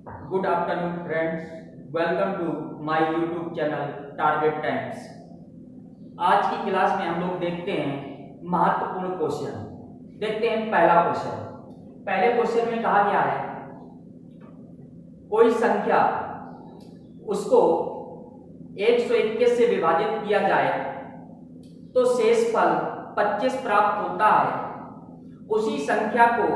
Good afternoon, friends. Welcome to my YouTube channel Target Times. आज की class में हम लोग देखते हैं महत्वपूर्ण क्वेश्चन। देखते हैं पहला क्वेश्चन। पहले क्वेश्चन में कहा गया है कोई संख्या उसको 121 से विभाजित किया जाए तो शेषफल 25 प्राप्त होता है। उसी संख्या को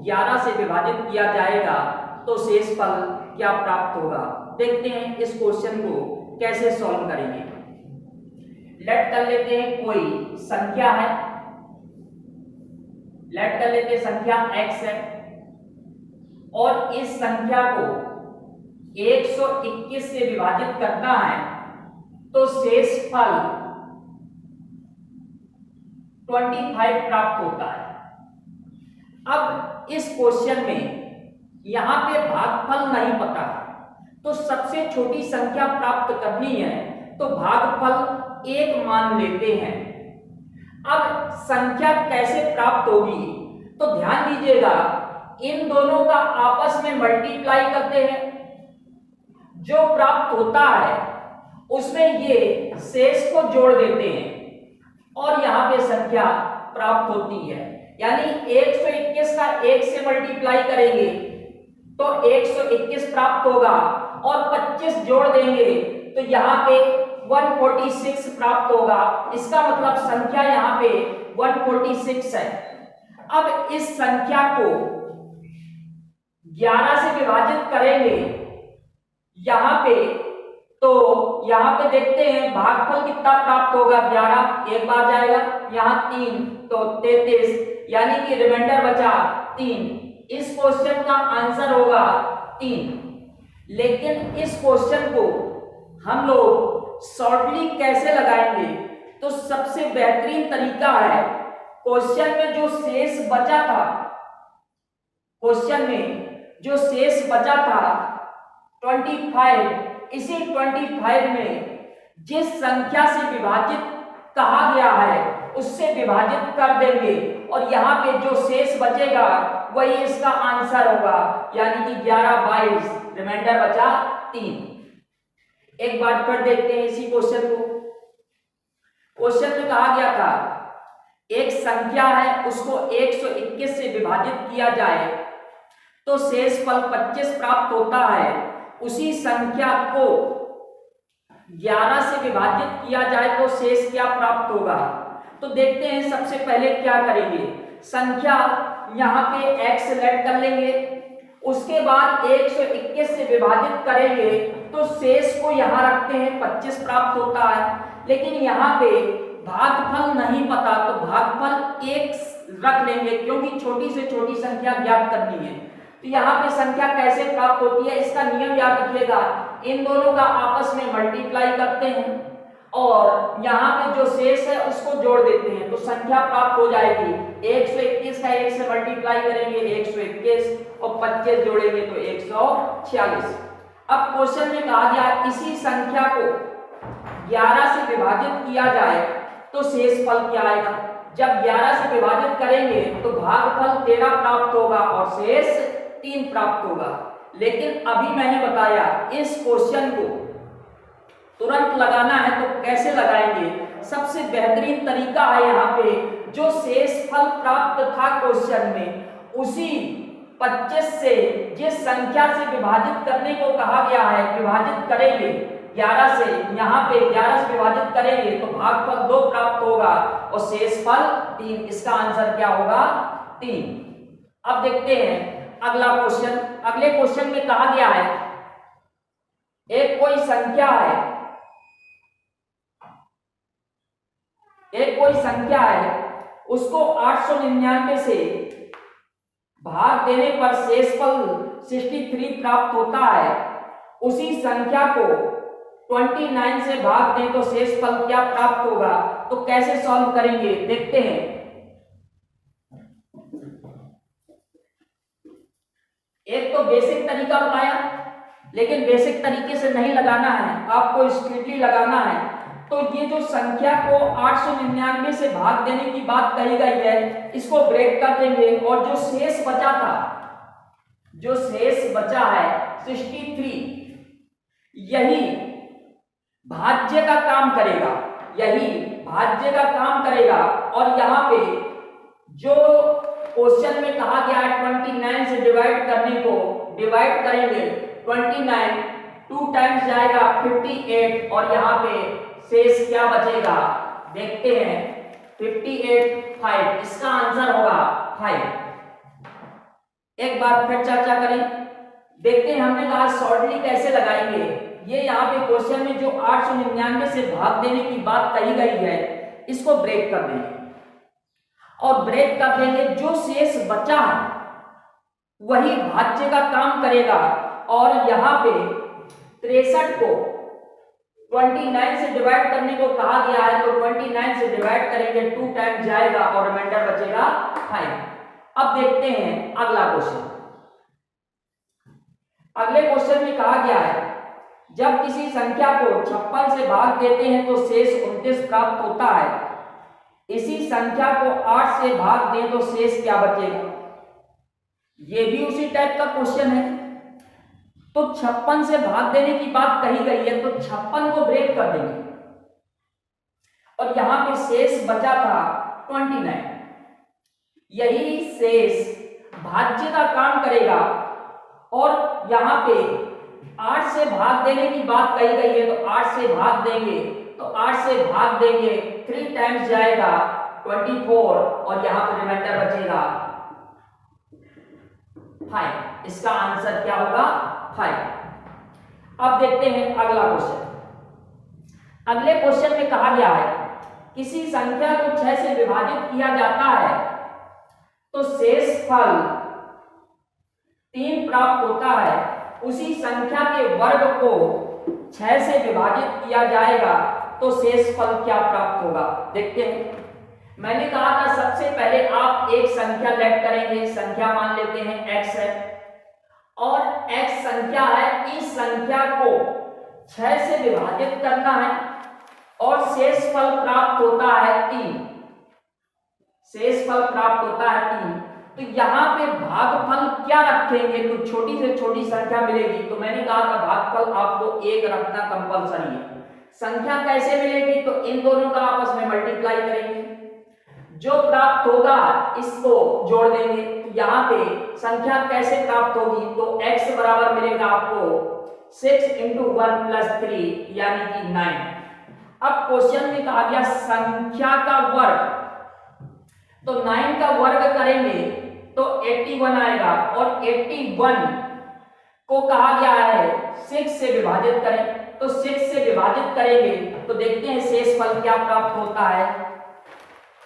11 से विभाजित किया जाएगा तो शेषफल क्या प्राप्त होगा। देखते हैं इस क्वेश्चन को कैसे सॉल्व करेंगे। लेट कर लेते हैं कोई संख्या है, लेट कर लेते हैं संख्या x है और इस संख्या को 121 से विभाजित करना है तो शेषफल 25 प्राप्त होता है। अब इस क्वेश्चन में यहां पे भागफल नहीं पता है तो सबसे छोटी संख्या प्राप्त करनी है तो भागफल 1 मान लेते हैं। अब संख्या कैसे प्राप्त होगी तो ध्यान दीजिएगा, इन दोनों का आपस में मल्टीप्लाई करते हैं, जो प्राप्त होता है उसमें ये शेष को जोड़ देते हैं और यहां पे संख्या प्राप्त होती है। यानी 121 का 1 से मल्टीप्लाई करेंगे तो 121 प्राप्त होगा और 25 जोड़ देंगे तो यहाँ पे 146 प्राप्त होगा। इसका मतलब संख्या यहाँ पे 146 है। अब इस संख्या को 11 से विभाजित करेंगे यहाँ पे, तो यहाँ पे देखते हैं भागफल कितना प्राप्त होगा। 11 एक बार जाएगा, यहाँ 3 तो 33, यानी कि रिमाइंडर बचा 3। इस क्वेश्चन का आंसर होगा 3। लेकिन इस क्वेश्चन को हम लोग शॉर्टली कैसे लगाएंगे तो सबसे बेहतरीन तरीका है, क्वेश्चन में जो शेष बचा था, क्वेश्चन में जो शेष बचा था 25, इसी 25 में जिस संख्या से विभाजित कहा गया है उससे विभाजित कर देंगे और यहाँ पे जो शेष बचेगा वही इसका आंसर होगा। यानी कि 11, 22, रिमाइंडर बचा 3। एक बार फिर देखते हैं इसी क्वेश्चन को। क्वेश्चन में कहा गया था एक संख्या है उसको 121 से विभाजित किया जाए तो शेषफल 25 प्राप्त होता है। उसी संख्या को 11 से विभाजित किया जाए तो शेष क्या प्राप्त होगा। तो देखते हैं सबसे पहले क्या करेंगे, संख्या यहाँ पे x लेट कर लेंगे, उसके बाद 121 से विभाजित करेंगे तो शेष को यहाँ रखते हैं 25 प्राप्त होता है। लेकिन यहाँ पे भागफल नहीं पता तो भागफल 1 रख लेंगे क्योंकि छोटी से छोटी संख्या ज्ञात करनी है। तो यहाँ पे संख्या कैसे प्राप्त होती है इसका नियम याद रखिएगा, इन दोनों का आपस में मल्टीप्लाई करते हैं और यहाँ पे जो शेष है उसको जोड़ देते हैं तो संख्या प्राप्त हो जाएगी। 121 का 1 से मल्टीप्लाई करेंगे 121 और 25 जोड़ेंगे तो 146। अब क्वेश्चन में कहा गया इसी संख्या को 11 से विभाजित किया जाए तो शेषफल क्या आएगा। जब 11 से विभाजित करेंगे तो भागफल 13 प्राप्त होगा और शेष 3 प्राप्त होगा। लेकिन अभी मैंने बताया इस क्वेश्चन को तुरंत लगाना है तो कैसे लगाएंगे। सबसे बेहतरीन तरीका है यहाँ पे जो शेषफल प्राप्त था क्वेश्चन में उसी 25 से जिस संख्या से विभाजित करने को कहा गया है विभाजित करेंगे 11 से, यहाँ पे 11 से विभाजित करेंगे तो भागफल 2 प्राप्त होगा और शेषफल 3। इसका आंसर क्या होगा 3। अब देखते हैं अगला क्वेश्चन। अगले क्वेश्चन में कहा गया है एक कोई संख्या है, एक कोई संख्या है उसको 899 से भाग देने पर शेषफल 63 प्राप्त होता है। उसी संख्या को 29 से भाग दें तो शेषफल क्या प्राप्त होगा। तो कैसे सॉल्व करेंगे देखते हैं। एक तो बेसिक तरीका बताया, लेकिन बेसिक तरीके से नहीं लगाना है, आपको स्ट्रिक्टली लगाना है। तो ये जो संख्या को 899 से भाग देने की बात कही गई है इसको ब्रेक कर देंगे और जो शेष बचा था जो शेष बचा है 63 यही भाज्य का काम करेगा, यही भाज्य का काम करेगा। और यहाँ पे जो क्वेश्चन में कहा गया है 29 से डिवाइड करने को, डिवाइड करेंगे 29 2 टाइम्स जाएगा 58 और यहाँ पे शेष क्या बचेगा देखते हैं 58 5, इसका आंसर होगा 5। एक बार फिर चर्चा करें, देखते हैं हमने कहा शॉर्टली कैसे लगाएंगे। ये यहाँ पे क्वेश्चन में जो 899 से भाग देने की बात कही गई है इसको ब्रेक कर देंगे और ब्रेक कर देंगे, जो शेष बचा है वही भाज्य का काम करेगा। और यहाँ पे 63 को 29 से डिवाइड करने को कहा गया है तो 29 से डिवाइड करेंगे 2 टाइम जाएगा और रिमाइंडर बचेगा 5। अब देखते हैं अगला क्वेश्चन। अगले क्वेश्चन में कहा गया है जब किसी संख्या को 56 से भाग देते हैं तो शेष 29 प्राप्त होता है, इसी संख्या को 8 से भाग दें तो शेष क्या बचेगा। ये भी उसी टाइप का क्वेश्चन है। तो 56 से भाग देने की बात कही गई है तो 56 को ब्रेक कर देंगे और यहां पे शेष बचा था 29, यही शेष भाज्य का काम करेगा। और यहां पे 8 से भाग देने की बात कही गई है तो 8 से भाग देंगे तो 8 से भाग देंगे 3 टाइम्स जाएगा 24 और यहां पर रिमाइंडर बचेगा 5। इसका आंसर क्या होगा 5। अब देखते हैं अगला क्वेश्चन। अगले क्वेश्चन में कहा गया है किसी संख्या को 6 से विभाजित किया जाता है तो शेष फल 3 प्राप्त होता है, उसी संख्या के वर्ग को 6 से विभाजित किया जाएगा तो शेष फल क्या प्राप्त होगा देखते हैं। मैंने कहा था सबसे पहले आप एक संख्या लेट करेंगे, संख्या मान लेते हैं x है और x संख्या है, इस संख्या को 6 से विभाजित करना है और शेष फल प्राप्त होता है 3, शेष फल प्राप्त होता है 3। तो यहाँ पे भागफल क्या रखेंगे तो छोटी से छोटी संख्या मिलेगी, तो मैंने कहा था भागफल आपको 1 रखना कंपलसरी है। संख्या कैसे मिलेगी तो इन दोनों का आपस में मल्टीप्लाई करेंगे, जो प्राप्त होगा इसको जोड़ देंगे। तो यहाँ पे संख्या कैसे प्राप्त होगी तो x बराबर मिलेगा आपको 6 × 1 + 3 यानी कि 9। अब क्वेश्चन में कहा गया संख्या का वर्ग, तो 9 का वर्ग करेंगे तो 81 आएगा और 81 को कहा गया है 6 से विभाजित करें, तो 6 से विभाजित करेंगे तो देखते हैं शेष फल क्या प्राप्त होता है।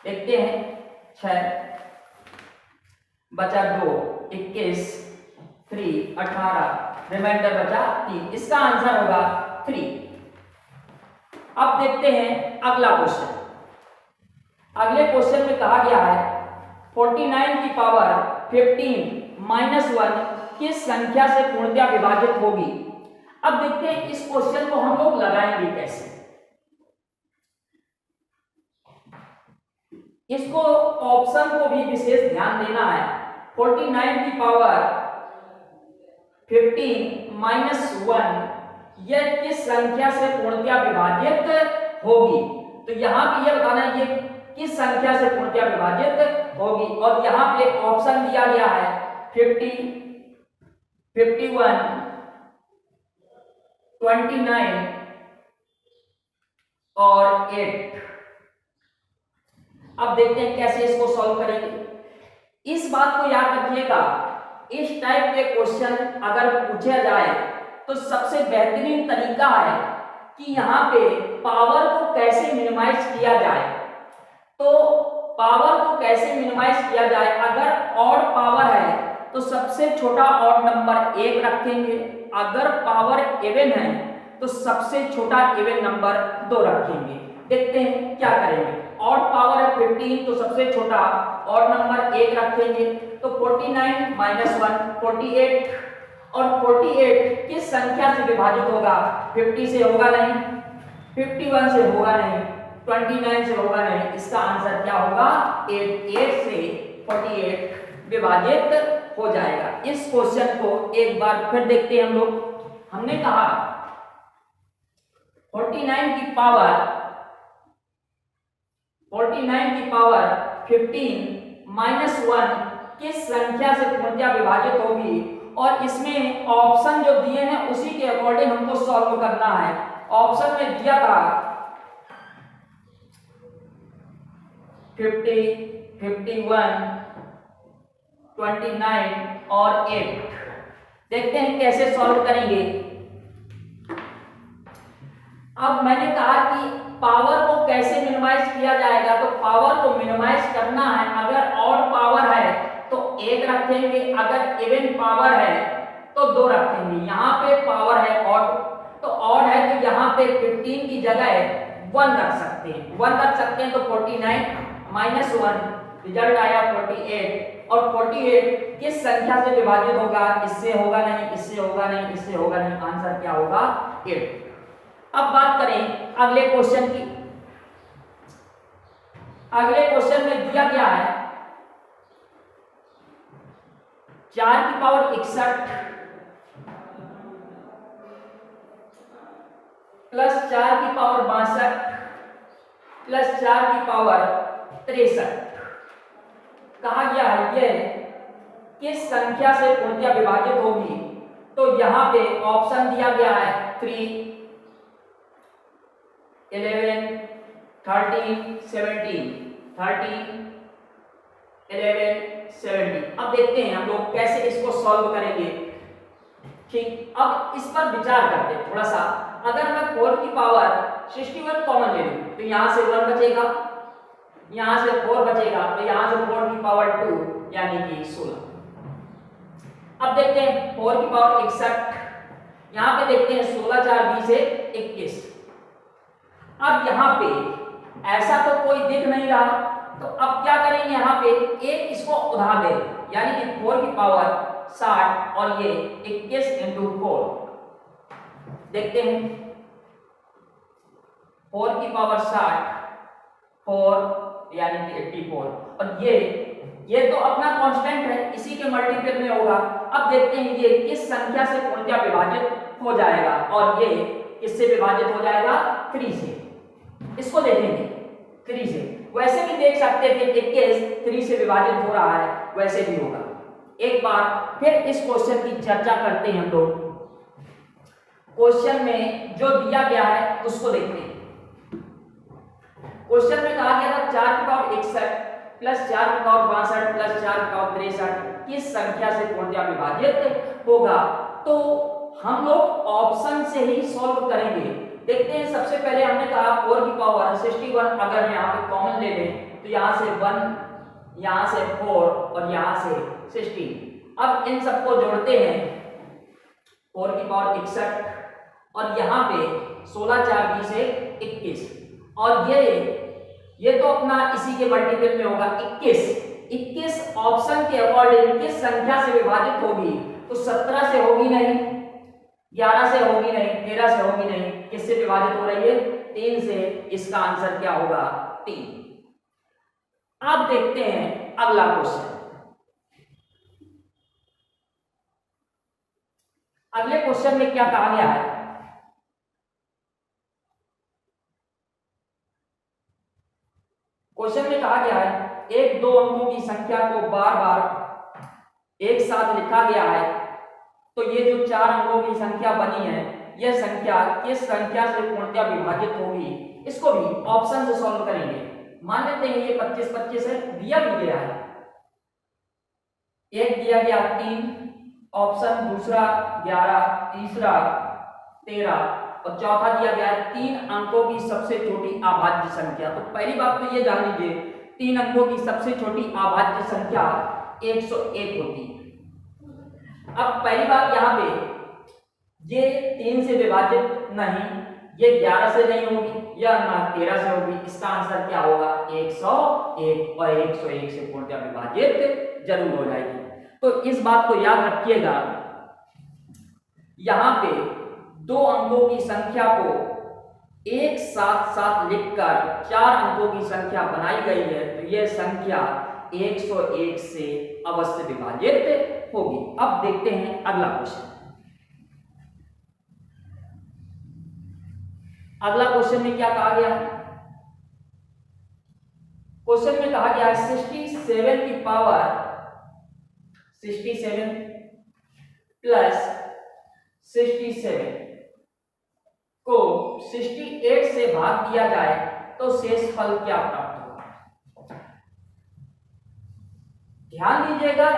देखते हैं 6 बचा 2 21 3 18 रिमाइंडर बचा 3, इसका आंसर होगा 3। अब देखते हैं अगला क्वेश्चन। अगले क्वेश्चन में कहा गया है 49 की पावर 15 - 1 किस संख्या से पूर्णतः विभाजित होगी। अब देखते हैं इस क्वेश्चन को हम लोग लगाएंगे कैसे। इसको ऑप्शन को भी विशेष ध्यान देना है। 49 की पावर 15 - 1 यह किस संख्या से पूर्णतः विभाजित होगी, तो यहां पे यह बताना है ये किस संख्या से पूर्णतः विभाजित होगी। और यहां पे ऑप्शन दिया गया है 50 51 29 और 8। अब देखते हैं कैसे इसको सॉल्व करेंगे। इस बात को याद रखिएगा, इस टाइप के क्वेश्चन अगर पूछा जाए तो सबसे बेहतरीन तरीका है कि यहाँ पे पावर को कैसे मिनिमाइज किया जाए। तो पावर को कैसे मिनिमाइज किया जाए, अगर ऑड पावर है तो सबसे छोटा ऑड नंबर 1 रखेंगे, अगर पावर इवन है तो सबसे छोटा इवन नंबर 2 रखेंगे। देखते हैं क्या करेंगे। ऑड पावर है 15 तो सबसे छोटा ऑड नंबर 1 रखेंगे, तो 49 - 1 48 और 48 किस संख्या से विभाजित होगा, 50 से होगा नहीं, 51 से होगा नहीं, 29 से होगा नहीं, इसका आंसर क्या होगा 8 से 48 विभाजित हो जाएगा। इस क्वेश्चन को एक बार फिर देखते हैं हम लोग। हमने कहा 49 की पावर 15 माइनस 1 किस संख्या से पूर्णतः विभाजित होगी, और इसमें ऑप्शन जो दिए हैं उसी के अकॉर्डिंग हमको सॉल्व करना है। ऑप्शन में दिया था 50, 51, 29 और 8। देखते हैं कैसे सॉल्व करेंगे। अब मैंने कहा कि पावर को कैसे मिनिमाइज किया जाएगा, तो पावर को मिनिमाइज करना है। अगर ऑड पावर है तो 1 रखेंगे, अगर इवन पावर है तो 2 रखेंगे। यहाँ पे पावर है ऑड, तो ऑड है तो यहाँ पे 15 की जगह 1 रख सकते हैं। 1 रख सकते हैं तो 49 माइनस 1 रिजल्ट आया 48। और 48 किस संख्या से विभाजित होगा, इससे होगा नहीं, इससे होगा नहीं, इससे होगा नहीं, आंसर क्या होगा 8। अब बात करें अगले क्वेश्चन की। अगले क्वेश्चन में दिया गया है 4 की पावर 61 प्लस 4 की पावर 62 प्लस 4 की पावर 63। कहा गया है ये किस संख्या से पूर्णतः विभाजित होगी, तो यहाँ पे ऑप्शन दिया गया है 3, 11, 13, 17, 13, 11, 17। अब देखते हैं हम लोग कैसे इसको सॉल्व करेंगे। ठीक, अब इस पर विचार करते हैं थोड़ा सा। अगर मैं 4 की पावर 61 कॉमन ले लूं तो यहां से 1 बचेगा, यहां से 4 बचेगा, तो यहां से 4 की पावर 2 यानी कि 16। अब देखते हैं 4 की पावर 61, यहां पे देखते हैं 16 4 20 से 21। अब यहाँ पे ऐसा तो कोई दिख नहीं रहा, तो अब क्या करेंगे, यहाँ पे एक इसको उधार दे, यानी कि 4 की पावर 60 और ये 21 इंटू 4। देखते हैं 4 की पावर 60 4 यानी कि 84, और ये तो अपना कांस्टेंट है, इसी के मल्टीपल में होगा। अब देखते हैं ये किस संख्या से पूर्णतः विभाजित हो जाएगा, और ये किससे विभाजित हो जाएगा 3 से। इसको देखेंगे 3 से, वैसे भी देख सकते थे 21 3 से विभाजित हो रहा है, वैसे भी होगा। एक बार फिर इस क्वेश्चन की चर्चा करते हैं हम लोग। क्वेश्चन में जो दिया गया है उसको देखते हैं। क्वेश्चन में कहा गया था 4 की पावर 61 प्लस 4 की पावर 62 प्लस 4 की पावर 63 किस संख्या से पूर्णतः विभाजित होगा, तो हम लोग ऑप्शन से ही सॉल्व करेंगे। देखते हैं, सबसे पहले हमने कहा 4 की पावर 61, अगर यहाँ पे कॉमन ले लें तो यहाँ से 1, यहाँ से 4 और यहाँ से 16। अब इन सबको जोड़ते हैं, 4 की पावर 61 और यहाँ पे 16 4 20 से 21, और ये तो अपना इसी के मल्टीपल में होगा 21 ऑप्शन के अकॉर्डिंग किस संख्या से विभाजित होगी, तो 17 से होगी नहीं, 11 से होगी नहीं, 13 से होगी नहीं, किससे विभाजित हो रही है 3 से। इसका आंसर क्या होगा 3। अब देखते हैं अगला क्वेश्चन। अगले क्वेश्चन में क्या कहा गया है, क्वेश्चन में कहा गया है एक दो अंकों की संख्या को बार बार एक साथ लिखा गया है, तो ये जो 4 अंकों की संख्या बनी है, यह संख्या किस संख्या से पूर्णतः विभाजित होगी, इसको भी ऑप्शन से सॉल्व करेंगे। मान लेते हैं ये 25 25 है, दिया भी गया है, एक दिया गया 3 ऑप्शन, दूसरा 11, तीसरा 13 और चौथा दिया गया है 3 अंकों की सबसे छोटी अभाज्य संख्या। तो पहली बात तो ये जान लीजिए 3 अंकों की सबसे छोटी अभाज्य संख्या 101 होती है। अब पहली बात यहाँ पे ये 3 से विभाजित नहीं, ये 11 से नहीं होगी या ना 13 से होगी, इसका आंसर क्या होगा 101, और 101 से पूर्णतः विभाजित जरूर हो जाएगी। तो इस बात को याद रखिएगा, यहाँ पे 2 अंकों की संख्या को एक साथ साथ लिखकर 4 अंकों की संख्या बनाई गई है, तो यह संख्या 101 से अवश्य विभाजित होगी। अब देखते हैं अगला क्वेश्चन। अगला क्वेश्चन में क्या कहा गया है? क्वेश्चन में कहा गया है 67 की पावर 67 प्लस 67 को 68 से भाग दिया जाए तो शेष फल क्या प्राप्त होगा? ध्यान दीजिएगा,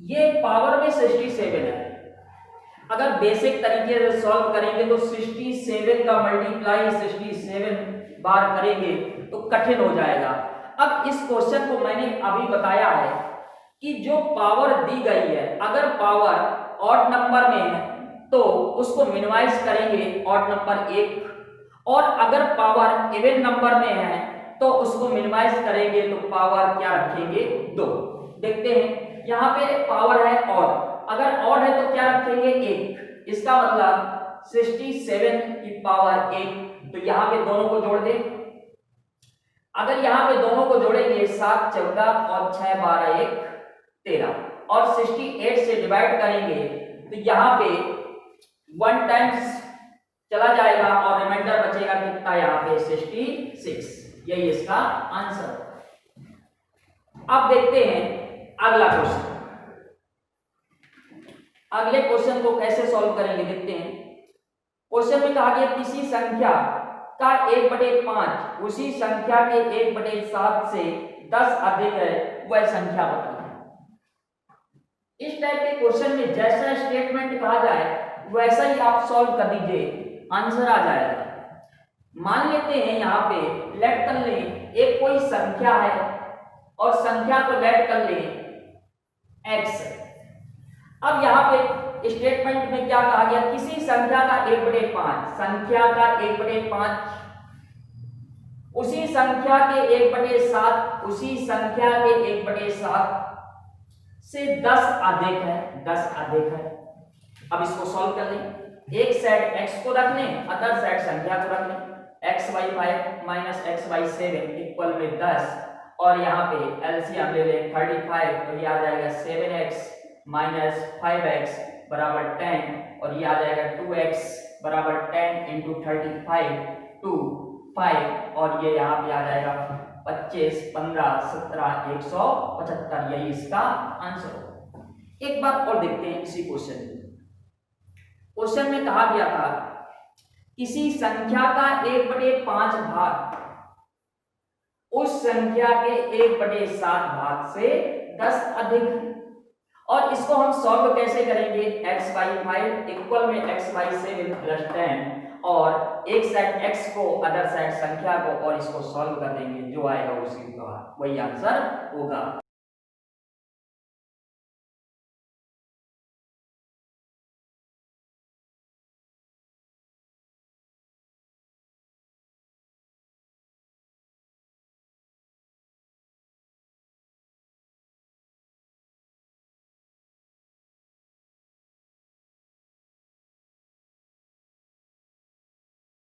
ये पावर में 67 है। अगर बेसिक तरीके से सॉल्व करेंगे तो 67 का मल्टीप्लाई 67 बार करेंगे तो कठिन हो जाएगा। अब इस क्वेश्चन को मैंने अभी बताया है कि जो पावर दी गई है, अगर पावर ऑड नंबर में है तो उसको मिनिमाइज करेंगे ऑड नंबर 1, और अगर पावर इवन नंबर में है तो उसको मिनिमाइज करेंगे तो पावर क्या रखेंगे? 2। देखते हैं, यहाँ पे पावर है ऑड, अगर ऑड है तो क्या रखेंगे? 1। इसका मतलब 67 की पावर 1, तो यहाँ पे दोनों को जोड़ दें। अगर यहाँ पे दोनों को जोड़ेंगे 7 14 और 6 12 1 13, और 68 से डिवाइड करेंगे तो यहाँ पे 1 टाइम्स चला जाएगा और रिमाइंडर बचेगा कितना? यहाँ पे 66। यही इसका आंसर। अब देखते हैं अगला क्वेश्चन। अगले क्वेश्चन को कैसे सॉल्व करेंगे देखते हैं। क्वेश्चन में कहा गया किसी संख्या का 1/5 उसी संख्या के 1/7 से 10 अधिक है, वह संख्या बताइए। इस टाइप के क्वेश्चन में जैसा स्टेटमेंट कहा जाए वैसा ही आप सॉल्व कर दीजिए, आंसर आ जाएगा। मान लेते हैं यहाँ पे लेट कर लें एक कोई संख्या है और संख्या को लेट कर लें x। अब यहाँ पे स्टेटमेंट में क्या कहा गया? किसी संख्या का 1/5, संख्या का 1/5 उसी संख्या के 1/7 उसी संख्या के 1/7 से 10 अधिक है, 10 अधिक है। अब इसको सॉल्व कर लें। एक साइड x को रख लें, अदर साइड संख्या को रख लें। x/5 माइनस x/7 इक्वल में 10, और यहाँ पे एलसीएम ले लें 35, तो ये आ जाएगा 7x माइनस 5x बराबर 10, और ये आ जाएगा 2x बराबर 10 इंटू 35 टू 5, और ये यहाँ पे आ जाएगा 25 15 17 175। यही इसका आंसर होगा। एक बार और देखते हैं इसी क्वेश्चन में। क्वेश्चन में कहा गया था किसी संख्या का 1/5 भाग उस संख्या के 1/7 भाग से 10 अधिक है, और इसको हम सॉल्व कैसे करेंगे? x/5 इक्वल में x/7 प्लस 10, और एक साइड x को अदर साइड संख्या को, और इसको सॉल्व कर देंगे, जो आएगा उसी का वही आंसर होगा।